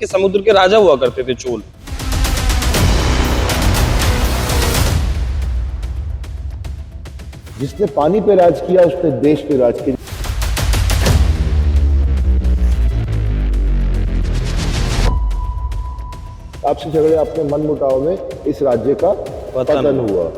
कि समुद्र के राजा हुआ करते थे चोल। जिसने पानी पे राज किया उसने देश पे राज किया। आपसी झगड़े अपने मन मुटाव में इस राज्य का पतन हुआ।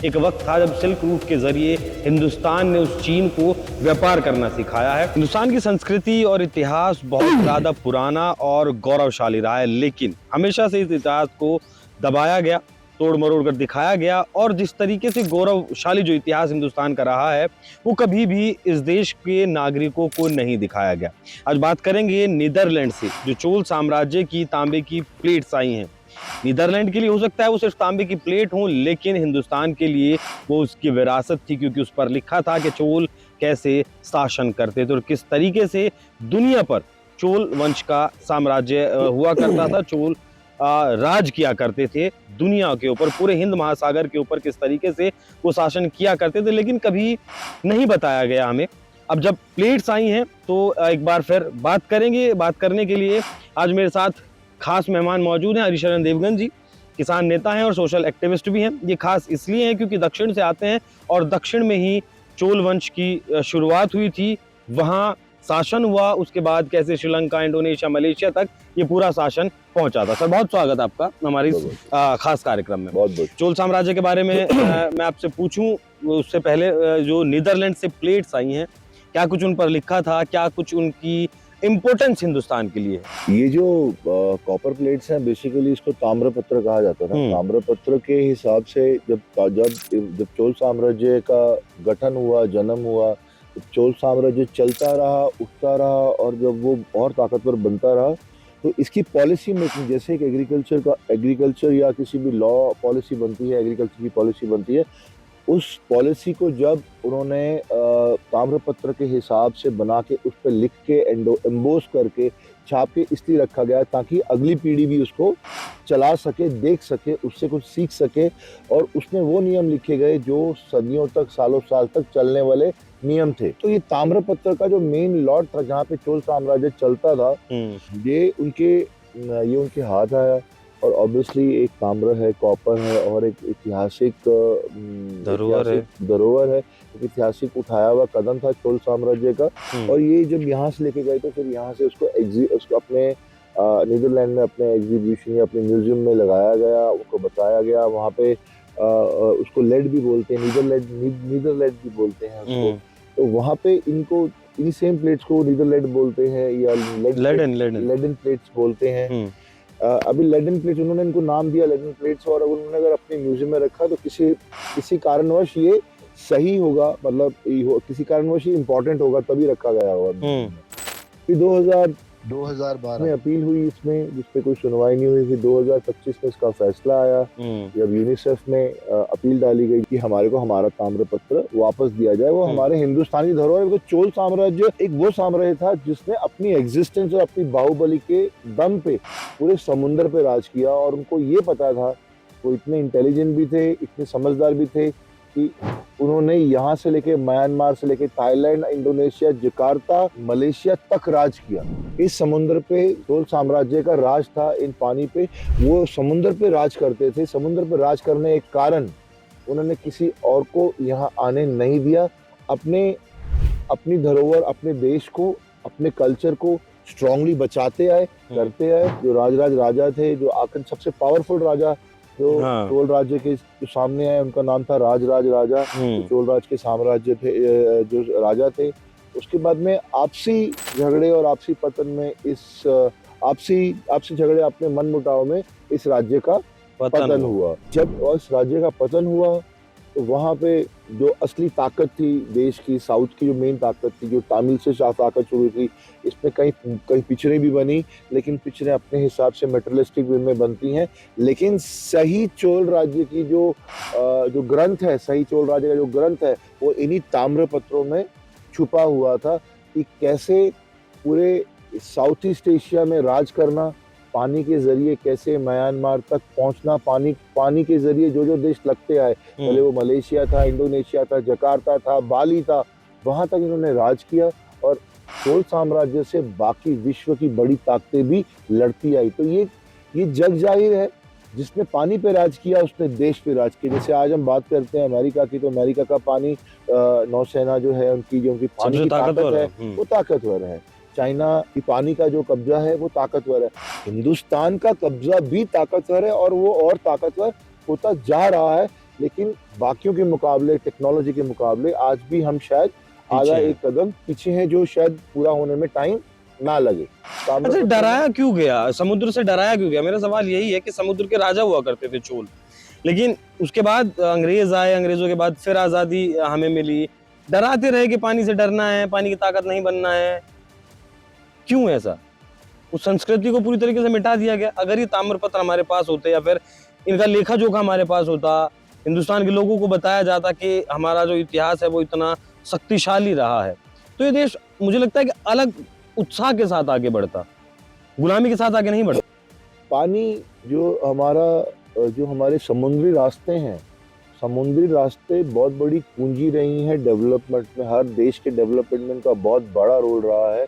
एक वक्त था जब सिल्क रूट के जरिए हिंदुस्तान ने उस चीन को व्यापार करना सिखाया है। हिंदुस्तान की संस्कृति और इतिहास बहुत ज्यादा पुराना और गौरवशाली रहा है, लेकिन हमेशा से इस इतिहास को दबाया गया, तोड़ मरोड़ कर दिखाया गया। और जिस तरीके से गौरवशाली जो इतिहास हिंदुस्तान का रहा है वो कभी भी इस देश के नागरिकों को नहीं दिखाया गया। आज बात करेंगे नीदरलैंड से, जो चोल साम्राज्य की तांबे की प्लेट्स आई हैं। नीदरलैंड के लिए हो सकता है वो सिर्फ तांबे की प्लेट हो, लेकिन हिंदुस्तान के लिए वो उसकी विरासत थी, क्योंकि उस पर लिखा था कि चोल कैसे शासन करते थे और किस तरीके से दुनिया पर चोल वंश का साम्राज्य हुआ करता था। चोल राज किया करते थे दुनिया के ऊपर, पूरे हिंद महासागर के ऊपर किस तरीके से वो शासन किया करते थे, लेकिन कभी नहीं बताया गया हमें। अब जब प्लेट्स आई हैं तो एक बार फिर बात करेंगे। बात करने के लिए आज मेरे साथ खास मेहमान मौजूद हैं। हरिशरण देवगन जी किसान नेता हैं और सोशल एक्टिविस्ट भी हैं। ये खास इसलिए हैं क्योंकि दक्षिण से आते हैं और दक्षिण में ही चोल वंश की शुरुआत हुई थी, वहाँ शासन हुआ, उसके बाद कैसे श्रीलंका, इंडोनेशिया, मलेशिया तक ये पूरा शासन पहुंचा था। सर बहुत स्वागत आपका हमारी खास कार्यक्रम में। बहुत बहुत चोल साम्राज्य के बारे में मैं आपसे पूछूं उससे पहले, जो नीदरलैंड से प्लेट्स आई हैं, क्या कुछ उन पर लिखा था, क्या कुछ उनकी इम्पोर्टेंस हिंदुस्तान के लिए है? ये जो कॉपर प्लेट्स हैं, बेसिकली इसको ताम्रपत्र कहा जाता था। ताम्रपत्र के हिसाब से जब चोल साम्राज्य का गठन हुआ, जन्म हुआ, चोल साम्राज्य चलता रहा, उठता रहा, और जब वो और ताकतवर बनता रहा तो इसकी पॉलिसी मेकिंग, जैसे एक एग्रीकल्चर या किसी भी लॉ पॉलिसी बनती है, एग्रीकल्चर की पॉलिसी बनती है, उस पॉलिसी को जब उन्होंने ताम्रपत्र के हिसाब से बना के उस पर लिख के एम्बोस करके छाप के इसलिए रखा गया ताकि अगली पीढ़ी भी उसको चला सके, देख सके, उससे कुछ सीख सके। और उसमें वो नियम लिखे गए जो सदियों तक, सालों साल तक चलने वाले नियम थे। तो ये ताम्रपत्र का जो मेन लॉर्ड था, जहाँ पे चोल साम्राज्य चलता था, ये उनके हाथ आया। और ऑब्वियसली एक ताम्र है, कॉपर है, और एक ऐतिहासिक धरोहर है, एक ऐतिहासिक उठाया हुआ कदम था चोल साम्राज्य का। और ये जब यहाँ से लेके गए तो फिर यहाँ से उसको अपने नीदरलैंड में अपने एग्जीबिशन या अपने म्यूजियम में लगाया गया, उसको बताया गया। वहाँ पे उसको लेड भी बोलते हैं, नीदरलैंड भी बोलते हैं उसको। तो वहाँ पे इन सेम प्लेट्स को नीदरलैंड बोलते हैं या लेडन प्लेट्स बोलते हैं। अभी लेडन प्लेट्स, उन्होंने इनको नाम दिया लेडन प्लेट्स, और उन्होंने अगर अपने म्यूजियम में रखा तो किसी कारणवश ये सही होगा, मतलब किसी कारणवश ये इम्पोर्टेंट होगा, तभी रखा गया होगा। फिर 2012 में अपील हुई इसमें, जिसपे कोई सुनवाई नहीं हुई। फिर 2025 में इसका फैसला आया, जब यूनिसेफ में अपील डाली गई कि हमारे को हमारा ताम्रपत्र वापस दिया जाए, वो हमारे हिंदुस्तानी धरोहर है। चोल साम्राज्य एक वो साम्राज्य था जिसने अपनी एग्जिस्टेंस और अपनी बाहुबली के दम पे पूरे समुद्र पे राज किया। और उनको ये पता था, वो इतने इंटेलिजेंट भी थे, इतने समझदार भी थे कि उन्होंने यहाँ से लेके म्यांमार से लेके थाईलैंड, इंडोनेशिया, जकार्ता, मलेशिया तक राज किया। इस समुद्र पे चोल साम्राज्य का राज था, इन पानी पे वो समुद्र पे राज करते थे। समुद्र पे राज करने एक कारण, उन्होंने किसी और को यहाँ आने नहीं दिया। अपनी धरोहर, अपने देश को, अपने कल्चर को स्ट्रांगली बचाते आए, करते आए। जो राजा थे, जो आखिर सबसे पावरफुल राजा जो चोल राज्य के जो सामने आए, उनका नाम था राजा। चोल राज के साम्राज्य थे, जो राजा थे। उसके बाद में आपसी झगड़े और आपसी पतन में आपसी झगड़े अपने मन मुटाव में इस राज्य का पतन हुआ। जब इस राज्य का पतन हुआ तो वहाँ पे जो असली ताकत थी देश की, साउथ की जो मेन ताकत थी, जो तमिल से ताकत शुरू हुई थी, इसमें कहीं पिक्चरें भी बनी, लेकिन पिक्चरें अपने हिसाब से मटेरियलिस्टिक वे में बनती हैं। लेकिन सही चोल राज्य की जो ग्रंथ है, सही चोल राज्य का जो ग्रंथ है, वो इन्हीं ताम्रपत्रों में छुपा हुआ था कि कैसे पूरे साउथ ईस्ट एशिया में राज करना, पानी के जरिए कैसे म्यांमार तक पहुंचना, पानी के जरिए जो देश लगते आए, पहले वो मलेशिया था, इंडोनेशिया था, जकार्ता था, बाली था, वहां तक इन्होंने राज किया और चोल साम्राज्य से बाकी विश्व की बड़ी ताकतें भी लड़ती आई। तो ये जग जाहिर है, जिसने पानी पे राज किया उसने देश पे राज किया। जैसे आज हम बात करते हैं अमेरिका की, तो अमेरिका का पानी नौसेना जो है उनकी, जो उनकी पानी सबसे की ताकत ताकतवर है है। वो ताकतवर है। चाइना की पानी का जो कब्जा है वो ताकतवर है। हिंदुस्तान का कब्जा भी ताकतवर है और वो और ताकतवर होता जा रहा है। लेकिन बाकियों के मुकाबले, टेक्नोलॉजी के मुकाबले आज भी हम शायद आधा एक कदम पीछे हैं, जो शायद पूरा होने में टाइम ना लगे। अच्छा, डराया क्यों गया, समुद्र से डराया क्यों गया? मेरा सवाल यही है कि समुद्र के राजा हुआ करते थे चोल, लेकिन उसके बाद अंग्रेज आए, अंग्रेजों के बाद फिर आजादी हमें मिली, डराते रहे कि पानी से डरना है, पानी की ताकत नहीं बनना है। क्यों ऐसा? उस संस्कृति को पूरी तरीके से मिटा दिया गया। अगर ये ताम्रपत्र हमारे पास होते या फिर इनका लेखा जोखा हमारे पास होता, हिंदुस्तान के लोगों को बताया जाता कि हमारा जो इतिहास है वो इतना शक्तिशाली रहा है, तो ये देश मुझे लगता है कि अलग उत्साह के साथ आगे बढ़ता, गुलामी के साथ आगे नहीं बढ़ता। पानी जो हमारे समुद्री रास्ते हैं, समुद्री रास्ते बहुत बड़ी पूंजी रही हैं डेवलपमेंट में। हर देश के डेवलपमेंट में इनका बहुत बड़ा रोल रहा है।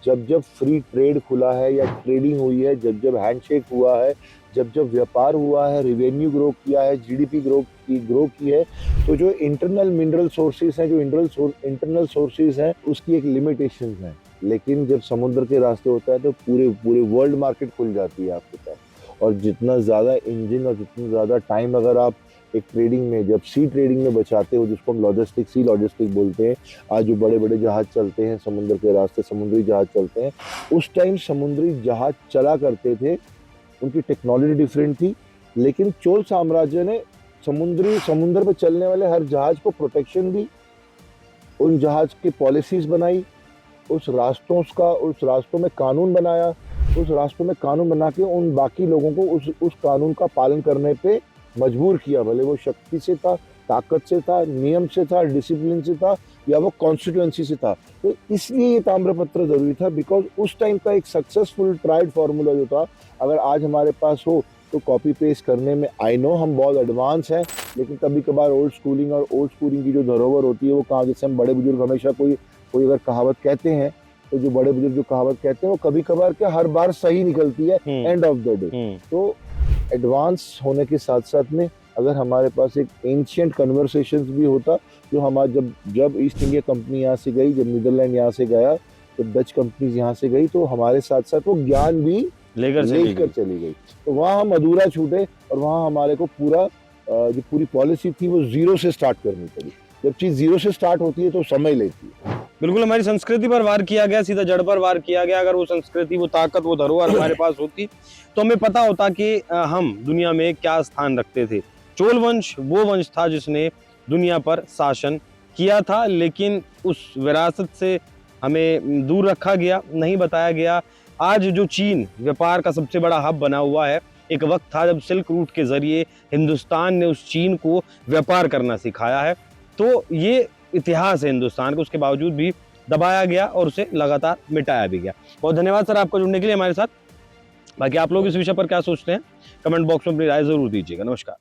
जब जब फ्री ट्रेड खुला है या ट्रेडिंग हुई है, जब जब हैंडशेक हुआ है, जब जब व्यापार हुआ है, रेवेन्यू ग्रो किया है, जीडीपी ग्रो की है, तो जो इंटरनल मिनरल सोर्सेज हैं, जो इंटरनल सोर्सेज हैं, उसकी एक लिमिटेशन है। लेकिन जब समुद्र के रास्ते होता है तो पूरे वर्ल्ड मार्केट खुल जाती है आपके पास। और जितना ज़्यादा इंजन और जितना ज़्यादा टाइम अगर आप एक ट्रेडिंग में, जब सी ट्रेडिंग में बचाते हो, जिसको हम सी लॉजिस्टिक बोलते हैं, आज जो बड़े बड़े जहाज चलते हैं समुद्र के रास्ते, समुद्री जहाज चलते हैं, उस टाइम समुद्री जहाज चला करते थे, उनकी टेक्नोलॉजी डिफरेंट थी। लेकिन चोल साम्राज्य ने समुद्र पे चलने वाले हर जहाज को प्रोटेक्शन दी, उन जहाज की पॉलिसीज बनाई, उस रास्तों में कानून बनाया, उस रास्तों में कानून बना के उन बाकी लोगों को उस कानून का पालन करने पे मजबूर किया। भले वो शक्ति से था, ताकत से था, नियम से था, डिसिप्लिन से था, या वो कॉन्स्टिट्यूएंसी से था। तो इसलिए ये ताम्रपत्र जरूरी था, बिकॉज उस टाइम का एक सक्सेसफुल ट्राइड फार्मूला जो था, अगर आज हमारे पास हो तो कॉपी पेस्ट करने में आई नो हम बहुत एडवांस हैं, लेकिन कभी कभार ओल्ड स्कूलिंग की जो धरोहर होती है वो कहाँ, जैसे हम बड़े बुजुर्ग हमेशा कोई अगर कहावत कहते हैं, तो जो बड़े बुजुर्ग जो कहावत कहते हैं वो कभी कभार क्या हर बार सही निकलती है एंड ऑफ द डे। तो एडवांस होने के साथ साथ में अगर हमारे पास एक एंशिएंट कन्वर्सेशंस भी होता, जो हमारा जब ईस्ट इंडिया कंपनी यहाँ से गई, जब नीदरलैंड यहाँ से गया, जब डच कंपनीज यहाँ से गई, तो हमारे साथ साथ वो ज्ञान भी लेकर चली गई। तो वहाँ हम अधूरा छूटे और वहाँ हमारे को जो पूरी पॉलिसी थी वो जीरो से स्टार्ट करनी पड़ी। जब चीज जीरो से स्टार्ट होती है तो समय लेती है। बिल्कुल, हमारी संस्कृति पर वार किया गया, सीधा जड़ पर वार किया गया। अगर वो संस्कृति, वो ताकत, वो धरोहर हमारे पास होती तो हमें पता होता कि हम दुनिया में क्या स्थान रखते थे। चोल वंश वो वंश था जिसने दुनिया पर शासन किया था, लेकिन उस विरासत से हमें दूर रखा गया, नहीं बताया गया। आज जो चीन व्यापार का सबसे बड़ा हब बना हुआ है, एक वक्त था जब सिल्क रूट के जरिए हिंदुस्तान ने उस चीन को व्यापार करना सिखाया है। तो ये इतिहास है हिंदुस्तान का, उसके बावजूद भी दबाया गया और उसे लगातार मिटाया भी गया। बहुत धन्यवाद सर आपको जुड़ने के लिए हमारे साथ। बाकी आप लोग इस विषय पर क्या सोचते हैं, कमेंट बॉक्स में अपनी राय जरूर दीजिएगा। नमस्कार।